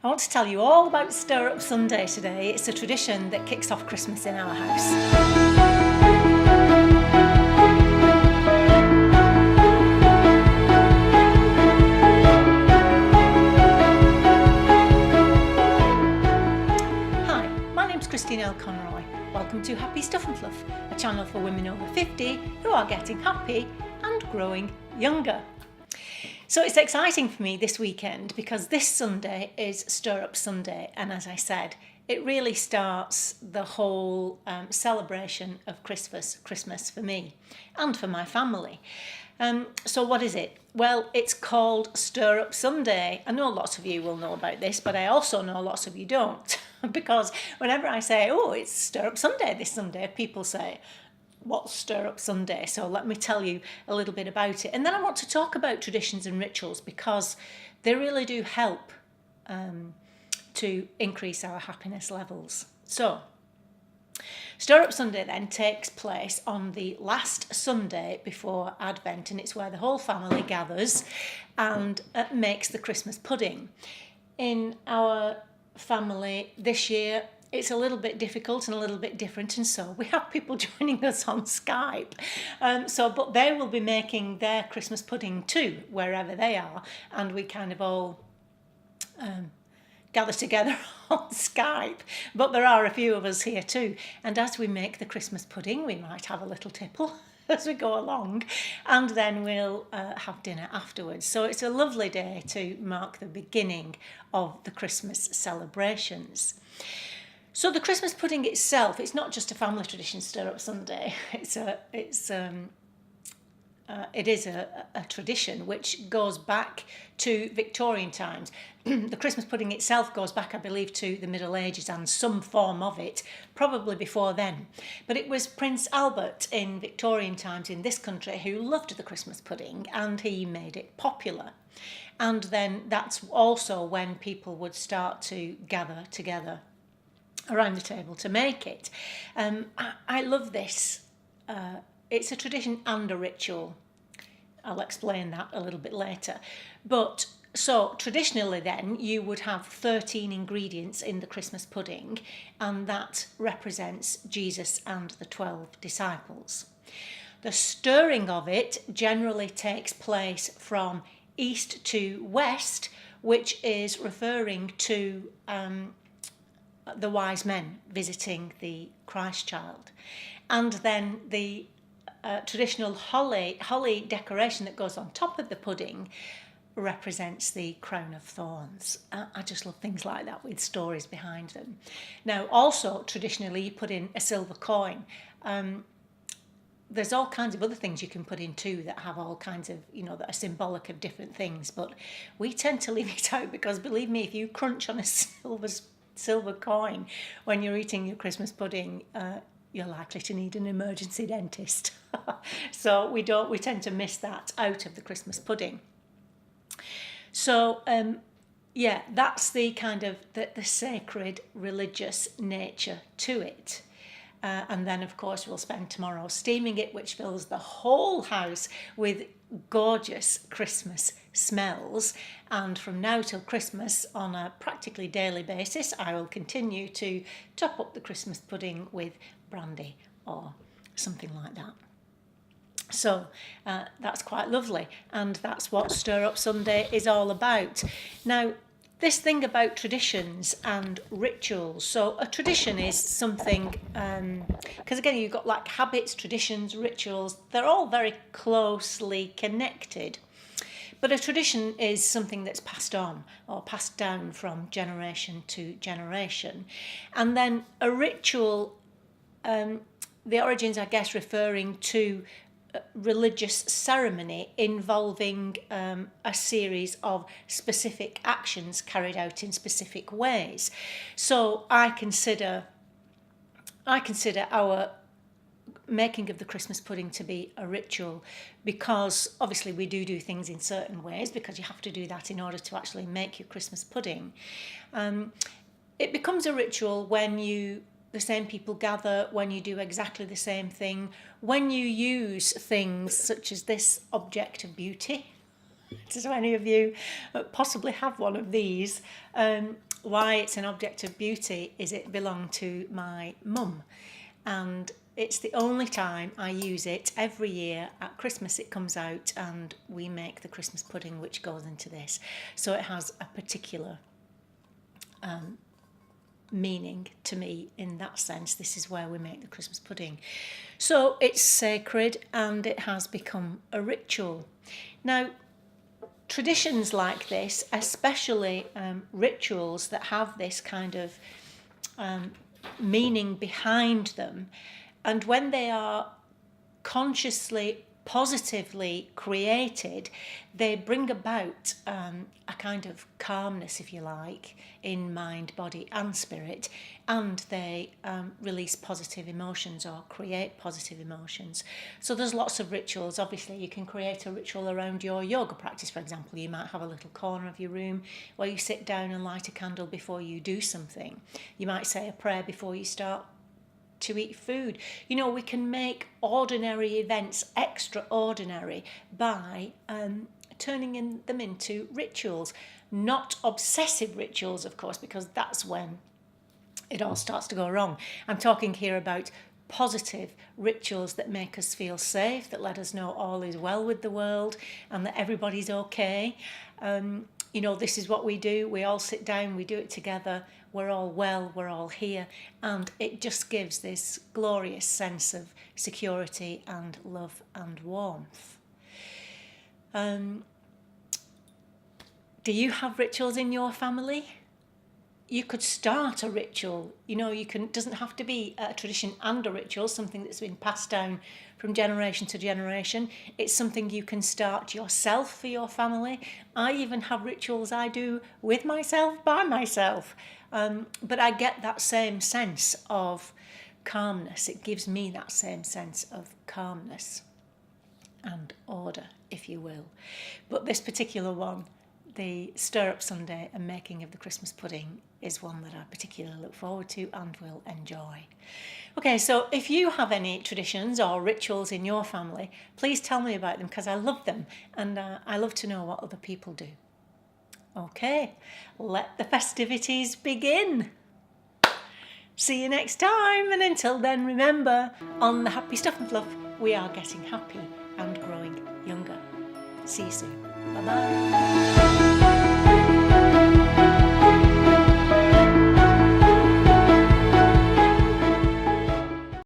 I want to tell you all about Stirrup Sunday today. It's a tradition that kicks off Christmas in our house. Conroy. Welcome to Happy Stuff and Fluff, a channel for women over 50 who are getting happy and growing younger. So it's exciting for me this weekend because this Sunday is Stirrup Sunday, and as I said, it really starts the whole celebration of Christmas for me and for my family. So what is it? Well, it's called Stirrup Sunday. I know lots of you will know about this, but I also know lots of you don't. Because whenever I say, oh, it's Stirrup Sunday this Sunday, people say, what's Stirrup Sunday? So let me tell you a little bit about it. And then I want to talk about traditions and rituals because they really do help to increase our happiness levels. So Stirrup Sunday then takes place on the last Sunday before Advent, and it's where the whole family gathers and makes the Christmas pudding. In our family this year, it's a little bit difficult and a little bit different, and so we have people joining us on Skype. But they will be making their Christmas pudding too, wherever they are, and we kind of all gather together on Skype, but there are a few of us here too, and as we make the Christmas pudding we might have a little tipple as we go along, and then we'll have dinner afterwards. So it's a lovely day to mark the beginning of the Christmas celebrations. So the Christmas pudding itself, it's not just a family tradition, Stirrup Sunday. It is a tradition which goes back to Victorian times. The Christmas pudding itself goes back, I believe, to the Middle Ages and some form of it, probably before then. But it was Prince Albert in Victorian times in this country who loved the Christmas pudding, and he made it popular. And then that's also when people would start to gather together around the table to make it. I love this. It's a tradition and a ritual. I'll explain that a little bit later. But so traditionally then you would have 13 ingredients in the Christmas pudding, and that represents Jesus and the 12 disciples. The stirring of it generally takes place from east to west, which is referring to the wise men visiting the Christ child. And then the traditional holly decoration that goes on top of the pudding represents the crown of thorns. I just love things like that with stories behind them. Now, also traditionally you put in a silver coin. There's all kinds of other things you can put in too that have all kinds of, that are symbolic of different things, but we tend to leave it out because, believe me, if you crunch on a silver coin when you're eating your Christmas pudding, you're likely to need an emergency dentist. So we tend to miss that out of the Christmas pudding. So that's the kind of the sacred religious nature to it. And then, of course, we'll spend tomorrow steaming it, which fills the whole house with gorgeous Christmas smells. And from now till Christmas, on a practically daily basis, I will continue to top up the Christmas pudding with brandy or something like that. So that's quite lovely, and that's what Stirrup Sunday is all about. Now, this thing about traditions and rituals. So a tradition is something, because again, you've got like habits, traditions, rituals, they're all very closely connected. But a tradition is something that's passed on or passed down from generation to generation. And then a ritual, the origins, I guess, referring to religious ceremony involving a series of specific actions carried out in specific ways. So I consider our making of the Christmas pudding to be a ritual, because obviously we do things in certain ways because you have to do that in order to actually make your Christmas pudding. It becomes a ritual when the same people gather, when you do exactly the same thing, when you use things such as this object of beauty. Does any of you possibly have one of these? why it's an object of beauty is it belonged to my mum, and it's the only time I use it. Every year at Christmas it comes out and we make the Christmas pudding, which goes into this. So it has a particular meaning to me in that sense. This is where we make the Christmas pudding. So it's sacred and it has become a ritual. Now, traditions like this, especially rituals that have this kind of meaning behind them, and when they are consciously, positively created, they bring about a kind of calmness, if you like, in mind, body and spirit, and they release positive emotions or create positive emotions. So there's lots of rituals. Obviously, you can create a ritual around your yoga practice, for example. You might have a little corner of your room where you sit down and light a candle before you do something. You might say a prayer before you start to eat food. You know, we can make ordinary events extraordinary by turning them into rituals. Not obsessive rituals, of course, because that's when it all starts to go wrong. I'm talking here about positive rituals that make us feel safe, that let us know all is well with the world and that everybody's okay. You know, this is what we do. We all sit down, we do it together. We're all well, we're all here. And it just gives this glorious sense of security and love and warmth. Do you have rituals in your family? You could start a ritual. You know, it doesn't have to be a tradition and a ritual, something that's been passed down from generation to generation. It's something you can start yourself for your family. I even have rituals I do with myself, by myself. But I get that same sense of calmness. It gives me that same sense of calmness and order, if you will. But this particular one, the Stirrup Sunday and making of the Christmas pudding, is one that I particularly look forward to and will enjoy. Okay, so if you have any traditions or rituals in your family, please tell me about them, because I love them and I love to know what other people do. Okay, let the festivities begin. See you next time, and until then, remember, on the Happy Stuff and Fluff, we are getting happy and growing younger. See you soon. Bye-bye.